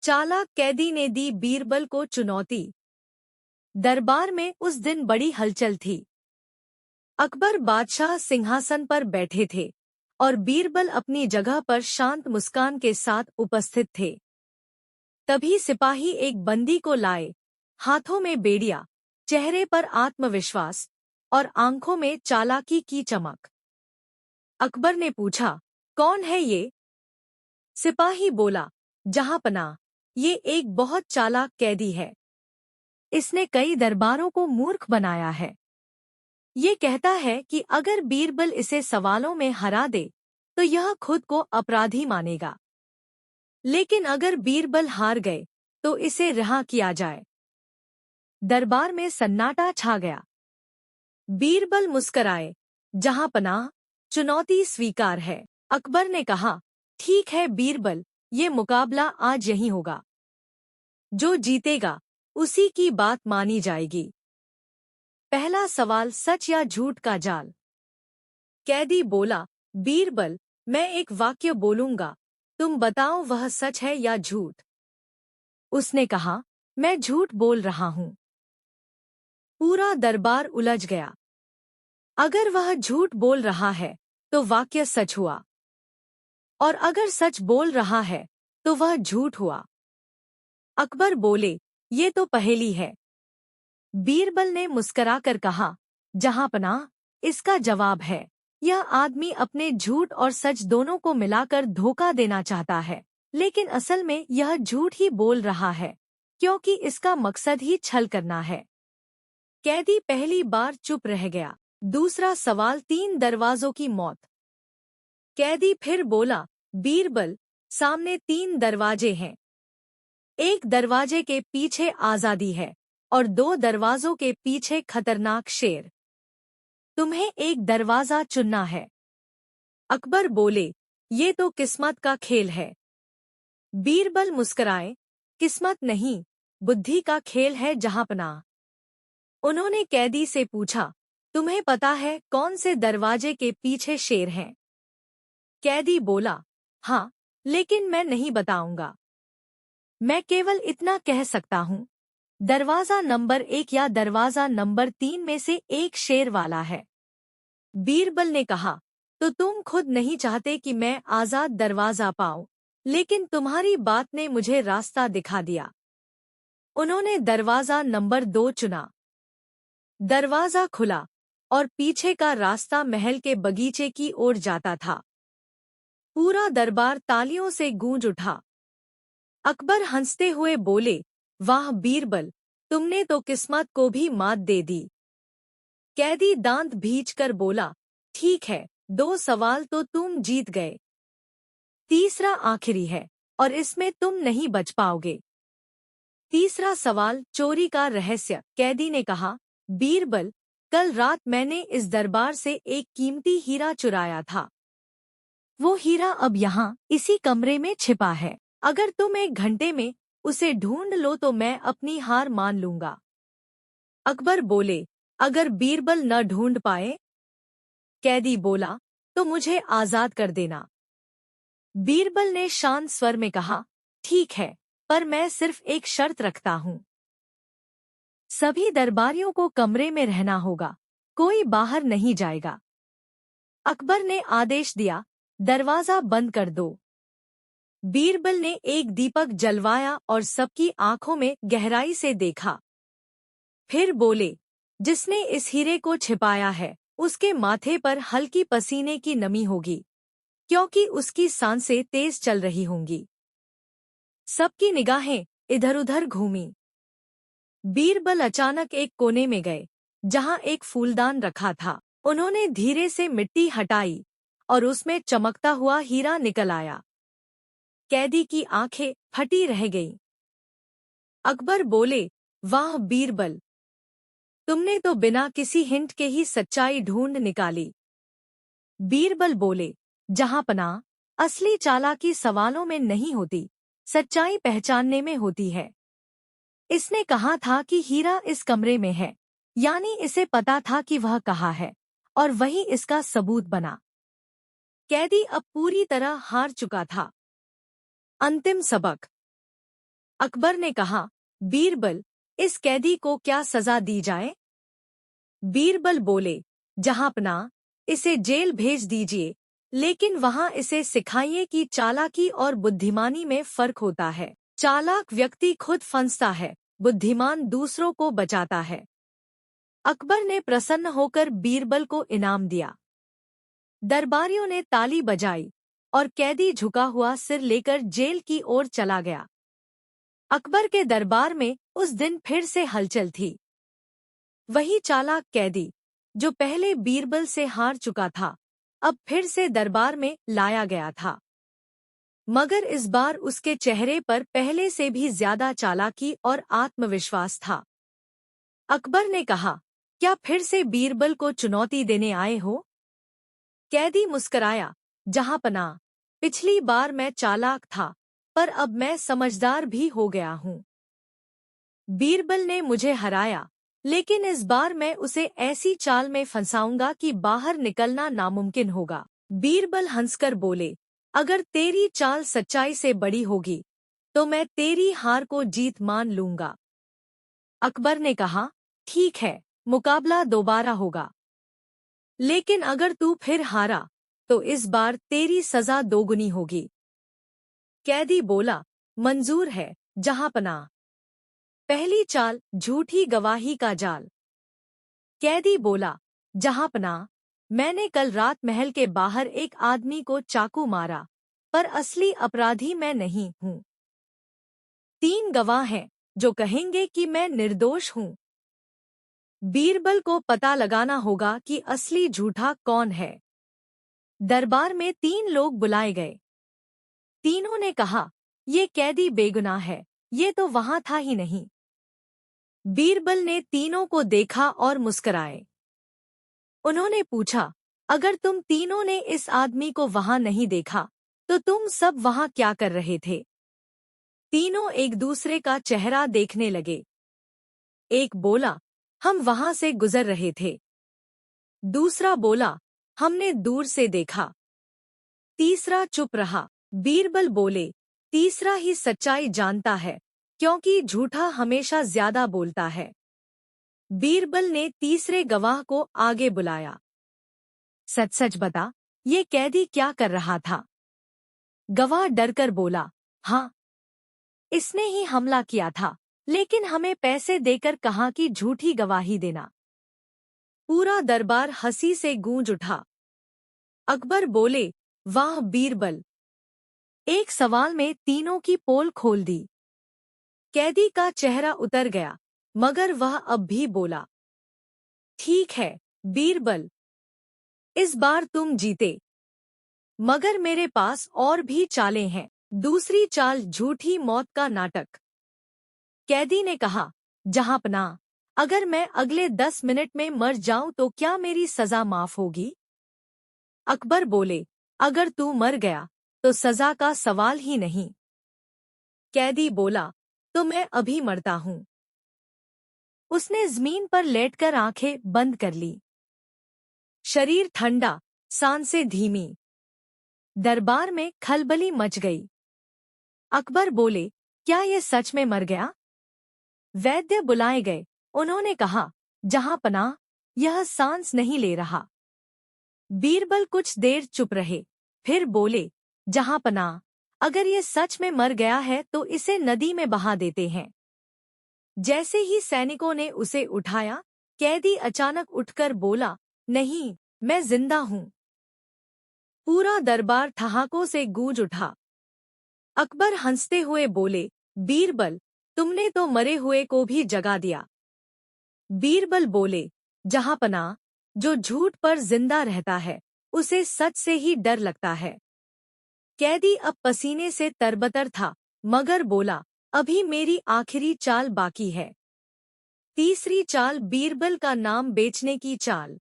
चालाक कैदी ने दी बीरबल को चुनौती। दरबार में उस दिन बड़ी हलचल थी। अकबर बादशाह सिंहासन पर बैठे थे और बीरबल अपनी जगह पर शांत मुस्कान के साथ उपस्थित थे। तभी सिपाही एक बंदी को लाए, हाथों में बेड़िया, चेहरे पर आत्मविश्वास और आंखों में चालाकी की चमक। अकबर ने पूछा, कौन है ये? सिपाही बोला, जहांपनाह, ये एक बहुत चालाक कैदी है। इसने कई दरबारों को मूर्ख बनाया है। ये कहता है कि अगर बीरबल इसे सवालों में हरा दे तो यह खुद को अपराधी मानेगा, लेकिन अगर बीरबल हार गए तो इसे रिहा किया जाए। दरबार में सन्नाटा छा गया। बीरबल मुस्कराए, जहांपनाह, चुनौती स्वीकार है। अकबर ने कहा, ठीक है बीरबल, ये मुकाबला आज यहीं होगा। जो जीतेगा उसी की बात मानी जाएगी। पहला सवाल, सच या झूठ का जाल? कैदी बोला, बीरबल, मैं एक वाक्य बोलूंगा, तुम बताओ वह सच है या झूठ। उसने कहा, मैं झूठ बोल रहा हूं। पूरा दरबार उलझ गया। अगर वह झूठ बोल रहा है तो वाक्य सच हुआ, और अगर सच बोल रहा है तो वह झूठ हुआ। अकबर बोले, ये तो पहेली है। बीरबल ने मुस्कराकर कहा, जहांपनाह, इसका जवाब है। यह आदमी अपने झूठ और सच दोनों को मिलाकर धोखा देना चाहता है, लेकिन असल में यह झूठ ही बोल रहा है, क्योंकि इसका मकसद ही छल करना है। कैदी पहली बार चुप रह गया। दूसरा सवाल, 3 दरवाजों की मौत। कैदी फिर बोला, बीरबल, सामने 3 दरवाजे हैं। एक दरवाजे के पीछे आजादी है और 2 दरवाजों के पीछे खतरनाक शेर। तुम्हें एक दरवाजा चुनना है। अकबर बोले, ये तो किस्मत का खेल है। बीरबल मुस्कराए, किस्मत नहीं, बुद्धि का खेल है जहांपनाह। उन्होंने कैदी से पूछा, तुम्हें पता है कौन से दरवाजे के पीछे शेर हैं? कैदी बोला, हाँ, लेकिन मैं नहीं बताऊंगा। मैं केवल इतना कह सकता हूँ, दरवाजा नंबर 1 या दरवाजा नंबर 3 में से एक शेर वाला है। बीरबल ने कहा, तो तुम खुद नहीं चाहते कि मैं आजाद दरवाजा पाऊं, लेकिन तुम्हारी बात ने मुझे रास्ता दिखा दिया। उन्होंने दरवाजा नंबर 2 चुना। दरवाजा खुला और पीछे का रास्ता महल के बगीचे की ओर जाता था। पूरा दरबार तालियों से गूंज उठा। अकबर हंसते हुए बोले, वाह बीरबल, तुमने तो किस्मत को भी मात दे दी। कैदी दांत भींचकर बोला, ठीक है, 2 सवाल तो तुम जीत गए। तीसरा आखिरी है और इसमें तुम नहीं बच पाओगे। तीसरा सवाल, चोरी का रहस्य। कैदी ने कहा, बीरबल, कल रात मैंने इस दरबार से एक कीमती हीरा चुराया था। वो हीरा अब यहाँ इसी कमरे में छिपा है। अगर तुम 1 घंटे में उसे ढूंढ लो तो मैं अपनी हार मान लूंगा। अकबर बोले, अगर बीरबल न ढूंढ पाए? कैदी बोला, तो मुझे आजाद कर देना। बीरबल ने शांत स्वर में कहा, ठीक है, पर मैं सिर्फ एक शर्त रखता हूँ। सभी दरबारियों को कमरे में रहना होगा, कोई बाहर नहीं जाएगा। अकबर ने आदेश दिया, दरवाजा बंद कर दो। बीरबल ने एक दीपक जलवाया और सबकी आंखों में गहराई से देखा। फिर बोले, जिसने इस हीरे को छिपाया है उसके माथे पर हल्की पसीने की नमी होगी, क्योंकि उसकी सांसें तेज चल रही होंगी। सबकी निगाहें इधर-उधर घूमी। बीरबल अचानक एक कोने में गए, जहां एक फूलदान रखा था। उन्होंने धीरे से मिट्टी हटाई और उसमें चमकता हुआ हीरा निकल आया। कैदी की आंखें फटी रह गईं। अकबर बोले, वाह बीरबल, तुमने तो बिना किसी हिंट के ही सच्चाई ढूंढ निकाली। बीरबल बोले, जहांपनाह, असली चालाकी सवालों में नहीं होती, सच्चाई पहचानने में होती है। इसने कहा था कि हीरा इस कमरे में है, यानी इसे पता था कि वह कहाँ है, और वही इसका सबूत बना। कैदी अब पूरी तरह हार चुका था। अंतिम सबक। अकबर ने कहा, बीरबल, इस कैदी को क्या सजा दी जाए? बीरबल बोले, जहांपनाह, इसे जेल भेज दीजिए, लेकिन वहां इसे सिखाइए कि चालाकी और बुद्धिमानी में फर्क होता है। चालाक व्यक्ति खुद फंसता है, बुद्धिमान दूसरों को बचाता है। अकबर ने प्रसन्न होकर बीरबल को इनाम दिया। दरबारियों ने ताली बजाई और कैदी झुका हुआ सिर लेकर जेल की ओर चला गया। अकबर के दरबार में उस दिन फिर से हलचल थी। वही चालाक कैदी, जो पहले बीरबल से हार चुका था, अब फिर से दरबार में लाया गया था। मगर इस बार उसके चेहरे पर पहले से भी ज्यादा चालाकी और आत्मविश्वास था। अकबर ने कहा, क्या फिर से बीरबल को चुनौती देने आए हो? कैदी मुस्कराया, जहांपनाह, पिछली बार मैं चालाक था, पर अब मैं समझदार भी हो गया हूँ। बीरबल ने मुझे हराया, लेकिन इस बार मैं उसे ऐसी चाल में फंसाऊंगा कि बाहर निकलना नामुमकिन होगा। बीरबल हंसकर बोले, अगर तेरी चाल सच्चाई से बड़ी होगी, तो मैं तेरी हार को जीत मान लूंगा। अकबर ने कहा, ठीक है, मुकाबला दोबारा होगा। लेकिन अगर तू फिर हारा, तो इस बार तेरी सजा दोगुनी होगी। कैदी बोला, मंजूर है, जहांपनाह। पहली चाल, झूठी गवाही का जाल। कैदी बोला, जहांपनाह, मैंने कल रात महल के बाहर एक आदमी को चाकू मारा, पर असली अपराधी मैं नहीं हूँ। 3 गवाह हैं, जो कहेंगे कि मैं निर्दोष हूँ। बीरबल को पता लगाना होगा कि असली झूठा कौन है। दरबार में 3 लोग बुलाए गए। तीनों ने कहा, ये कैदी बेगुनाह है, ये तो वहां था ही नहीं। बीरबल ने तीनों को देखा और मुस्कुराए। उन्होंने पूछा, अगर तुम तीनों ने इस आदमी को वहां नहीं देखा, तो तुम सब वहां क्या कर रहे थे? तीनों एक दूसरे का चेहरा देखने लगे। एक बोला, हम वहां से गुजर रहे थे। दूसरा बोला, हमने दूर से देखा। तीसरा चुप रहा। बीरबल बोले, तीसरा ही सच्चाई जानता है, क्योंकि झूठा हमेशा ज्यादा बोलता है। बीरबल ने तीसरे गवाह को आगे बुलाया। सच सच बता, ये कैदी क्या कर रहा था? गवाह डरकर बोला, हाँ, इसने ही हमला किया था, लेकिन हमें पैसे देकर कहा कि झूठी गवाही देना। पूरा दरबार हंसी से गूंज उठा। अकबर बोले, वाह बीरबल, एक सवाल में तीनों की पोल खोल दी। कैदी का चेहरा उतर गया, मगर वह अब भी बोला, ठीक है बीरबल, इस बार तुम जीते, मगर मेरे पास और भी चालें हैं। दूसरी चाल, झूठी मौत का नाटक। कैदी ने कहा, जहांपनाह, अगर मैं अगले 10 मिनट में मर जाऊं तो क्या मेरी सजा माफ होगी? अकबर बोले, अगर तू मर गया तो सजा का सवाल ही नहीं। कैदी बोला, तो मैं अभी मरता हूँ। उसने जमीन पर लेटकर आंखें बंद कर ली। शरीर ठंडा, सांसें धीमी। दरबार में खलबली मच गई। अकबर बोले, क्या ये सच में मर गया? वैद्य बुलाए गए। उन्होंने कहा, जहांपनाह, यह सांस नहीं ले रहा। बीरबल कुछ देर चुप रहे, फिर बोले, जहांपनाह, अगर ये सच में मर गया है तो इसे नदी में बहा देते हैं। जैसे ही सैनिकों ने उसे उठाया, कैदी अचानक उठकर बोला, नहीं, मैं जिंदा हूँ। पूरा दरबार ठहाकों से गूंज उठा। अकबर हंसते हुए बोले, बीरबल, तुमने तो मरे हुए को भी जगा दिया। बीरबल बोले, जहांपनाह, जो झूठ पर जिंदा रहता है, उसे सच से ही डर लगता है। कैदी अब पसीने से तरबतर था, मगर बोला, अभी मेरी आखिरी चाल बाकी है। तीसरी चाल, बीरबल का नाम बेचने की चाल।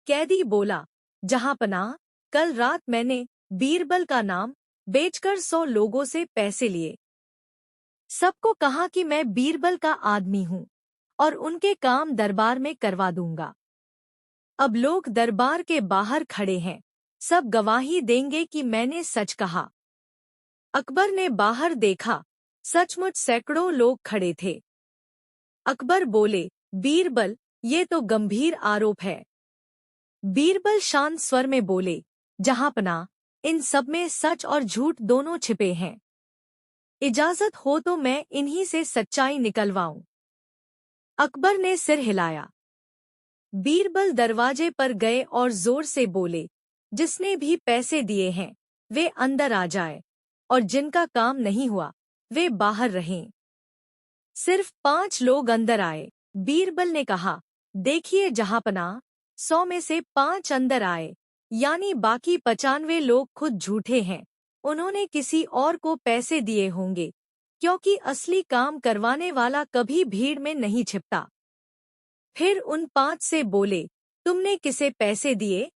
कैदी बोला, जहांपनाह, कल रात मैंने बीरबल का नाम बेचकर 100 लोगों से पैसे लिए। सबको कहा कि मैं बीरबल का आदमी हूँ और उनके काम दरबार में करवा दूंगा। अब लोग दरबार के बाहर खड़े हैं, सब गवाही देंगे कि मैंने सच कहा। अकबर ने बाहर देखा, सचमुच सैकड़ों लोग खड़े थे। अकबर बोले, बीरबल, ये तो गंभीर आरोप है। बीरबल शांत स्वर में बोले, जहांपनाह, इन सब में सच और झूठ दोनों छिपे हैं। इजाजत हो तो मैं इन्हीं से सच्चाई निकलवाऊं। अकबर ने सिर हिलाया। बीरबल दरवाजे पर गए और जोर से बोले, जिसने भी पैसे दिए हैं वे अंदर आ जाए, और जिनका काम नहीं हुआ वे बाहर रहें। सिर्फ 5 लोग अंदर आए। बीरबल ने कहा, देखिए जहांपनाह, 100 में से 5 अंदर आए, यानी बाकी 95 लोग खुद झूठे हैं। उन्होंने किसी और को पैसे दिए होंगे, क्योंकि असली काम करवाने वाला कभी भीड़ में नहीं छिपता। फिर उन 5 से बोले, तुमने किसे पैसे दिए?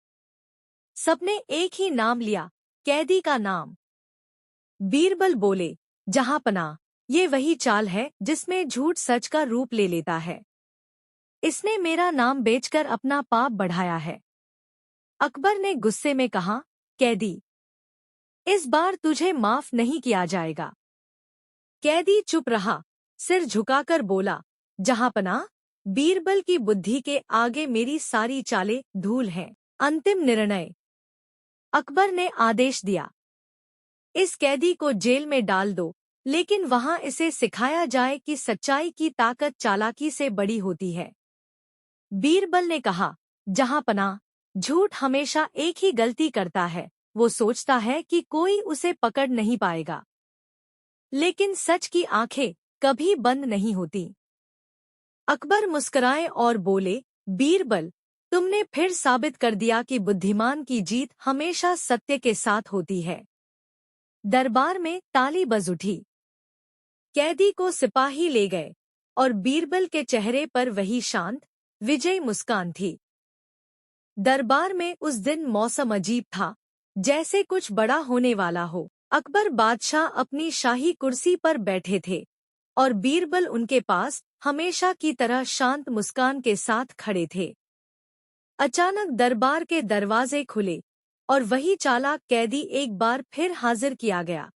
सबने एक ही नाम लिया, कैदी का नाम। बीरबल बोले, जहांपनाह, ये वही चाल है जिसमें झूठ सच का रूप ले लेता है। इसने मेरा नाम बेचकर अपना पाप बढ़ाया है। अकबर ने गुस्से में कहा, कैदी, इस बार तुझे माफ नहीं किया जाएगा। कैदी चुप रहा, सिर झुकाकर बोला, जहांपनाह, बीरबल की बुद्धि के आगे मेरी सारी चालें धूल हैं। अंतिम निर्णय। अकबर ने आदेश दिया, इस कैदी को जेल में डाल दो, लेकिन वहां इसे सिखाया जाए कि सच्चाई की ताकत चालाकी से बड़ी होती है। बीरबल ने कहा, जहांपनाह, झूठ हमेशा एक ही गलती करता है, वो सोचता है कि कोई उसे पकड़ नहीं पाएगा। लेकिन सच की आंखें कभी बंद नहीं होती। अकबर मुस्कुराए और बोले, बीरबल, तुमने फिर साबित कर दिया कि बुद्धिमान की जीत हमेशा सत्य के साथ होती है। दरबार में ताली बज उठी। कैदी को सिपाही ले गए और बीरबल के चेहरे पर वही शांत, विजयी मुस्कान थी। दरबार में उस दिन मौसम अजीब था, जैसे कुछ बड़ा होने वाला हो। अकबर बादशाह अपनी शाही कुर्सी पर बैठे थे और बीरबल उनके पास हमेशा की तरह शांत मुस्कान के साथ खड़े थे। अचानक दरबार के दरवाजे खुले और वही चालाक कैदी एक बार फिर हाजिर किया गया।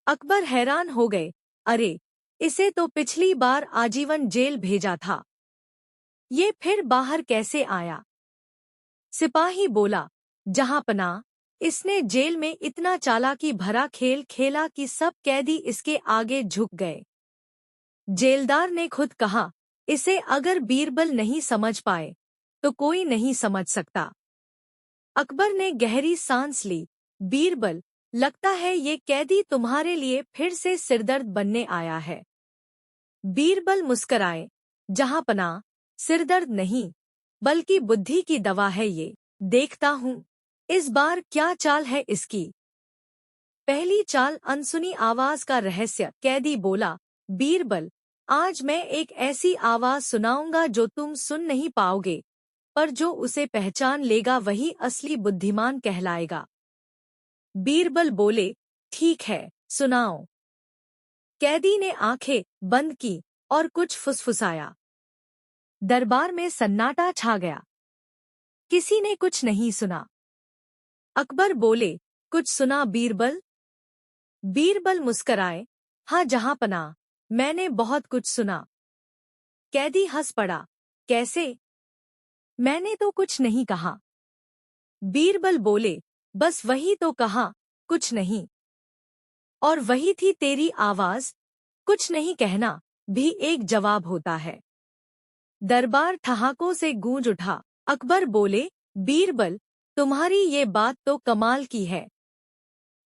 अकबर हैरान हो गए, अरे, इसे तो पिछली बार आजीवन जेल भेजा था, ये फिर बाहर कैसे आया? सिपाही बोला, जहांपनाह, इसने जेल में इतना चालाकी भरा खेल खेला कि सब कैदी इसके आगे झुक गए। जेलदार ने खुद कहा, इसे अगर बीरबल नहीं समझ पाए तो कोई नहीं समझ सकता। अकबर ने गहरी सांस ली, बीरबल, लगता है ये कैदी तुम्हारे लिए फिर से सिरदर्द बनने आया है। बीरबल मुस्कराए, जहांपनाह, सिरदर्द नहीं, बल्कि बुद्धि की दवा है ये। देखता हूँ इस बार क्या चाल है इसकी। पहली चाल, अनसुनी आवाज का रहस्य। कैदी बोला, बीरबल, आज मैं एक ऐसी आवाज सुनाऊंगा जो तुम सुन नहीं पाओगे, पर जो उसे पहचान लेगा वही असली बुद्धिमान कहलाएगा। बीरबल बोले, ठीक है, सुनाओ। कैदी ने आंखें बंद की और कुछ फुसफुसाया। दरबार में सन्नाटा छा गया। किसी ने कुछ नहीं सुना। अकबर बोले, कुछ सुना बीरबल? बीरबल मुस्कराए, हाँ जहांपनाह, मैंने बहुत कुछ सुना। कैदी हंस पड़ा, कैसे? मैंने तो कुछ नहीं कहा। बीरबल बोले, बस वही तो कहा, कुछ नहीं। और वही थी तेरी आवाज, कुछ नहीं कहना भी एक जवाब होता है। दरबार ठहाकों से गूंज उठा। अकबर बोले, बीरबल, तुम्हारी ये बात तो कमाल की है।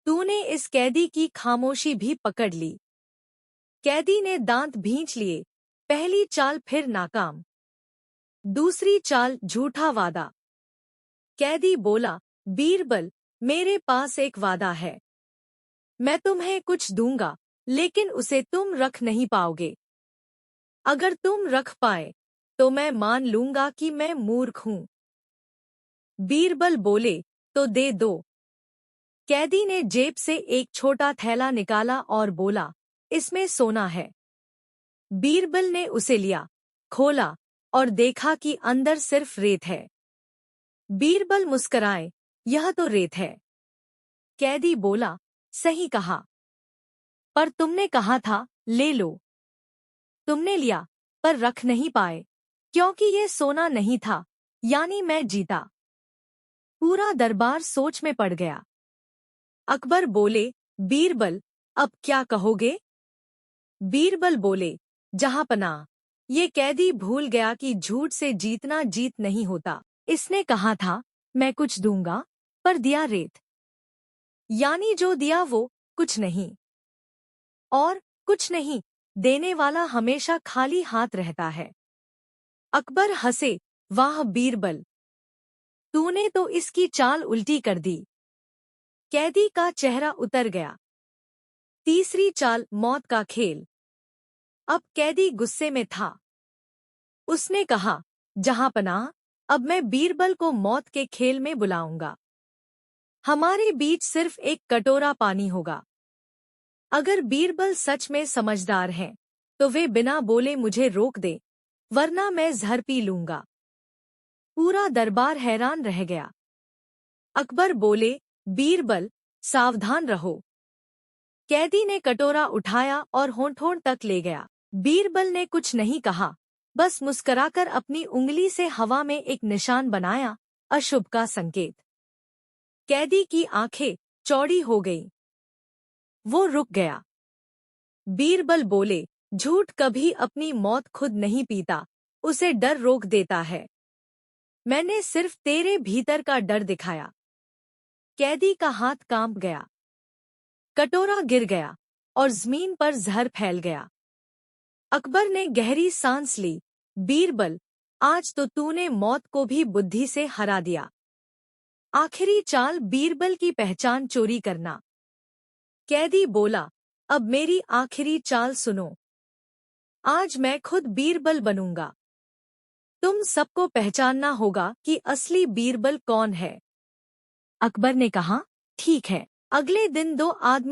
तूने इस कैदी की खामोशी भी पकड़ ली। कैदी ने दांत भींच लिए। पहली चाल फिर नाकाम। दूसरी चाल, झूठा वादा। कैदी बोला, बीरबल, मेरे पास एक वादा है। मैं तुम्हें कुछ दूंगा, लेकिन उसे तुम रख नहीं पाओगे। अगर तुम रख पाए तो मैं मान लूंगा कि मैं मूर्ख हूं। बीरबल बोले, तो दे दो। कैदी ने जेब से एक छोटा थैला निकाला और बोला, इसमें सोना है। बीरबल ने उसे लिया, खोला और देखा कि अंदर सिर्फ रेत है। बीरबल मुस्कराए, यह तो रेत है। कैदी बोला, सही कहा। पर तुमने कहा था ले लो। तुमने लिया, पर रख नहीं पाए, क्योंकि ये सोना नहीं था, यानी मैं जीता। पूरा दरबार सोच में पड़ गया। अकबर बोले, बीरबल, अब क्या कहोगे? बीरबल बोले, जहांपनाह, ये कैदी भूल गया कि झूठ से जीतना जीत नहीं होता। इसने कहा था, मैं कुछ दूंगा, पर दिया रेत। यानी जो दिया वो कुछ नहीं, और कुछ नहीं देने वाला हमेशा खाली हाथ रहता है। अकबर हंसे, वाह बीरबल, तूने तो इसकी चाल उल्टी कर दी। कैदी का चेहरा उतर गया। तीसरी चाल, मौत का खेल। अब कैदी गुस्से में था। उसने कहा, जहांपनाह, अब मैं बीरबल को मौत के खेल में बुलाऊंगा। हमारे बीच सिर्फ एक कटोरा पानी होगा। अगर बीरबल सच में समझदार हैं, तो वे बिना बोले मुझे रोक दे, वरना मैं जहर पी लूंगा। पूरा दरबार हैरान रह गया। अकबर बोले, बीरबल, सावधान रहो। कैदी ने कटोरा उठाया और होंठ तक ले गया। बीरबल ने कुछ नहीं कहा, बस मुस्कुराकर अपनी उंगली से हवा में एक निशान बनाया, अशुभ का संकेत। कैदी की आंखें चौड़ी हो गईं। वो रुक गया। बीरबल बोले, झूठ कभी अपनी मौत खुद नहीं पीता, उसे डर रोक देता है। मैंने सिर्फ तेरे भीतर का डर दिखाया। कैदी का हाथ कांप गया। कटोरा गिर गया और जमीन पर जहर फैल गया। अकबर ने गहरी सांस ली। बीरबल, आज तो तूने मौत को भी बुद्धि से हरा दिया। आखिरी चाल, बीरबल की पहचान चोरी करना। कैदी बोला, अब मेरी आखिरी चाल सुनो। आज मैं खुद बीरबल बनूंगा। तुम सबको पहचानना होगा कि असली बीरबल कौन है। अकबर ने कहा, ठीक है। अगले दिन दो आदमी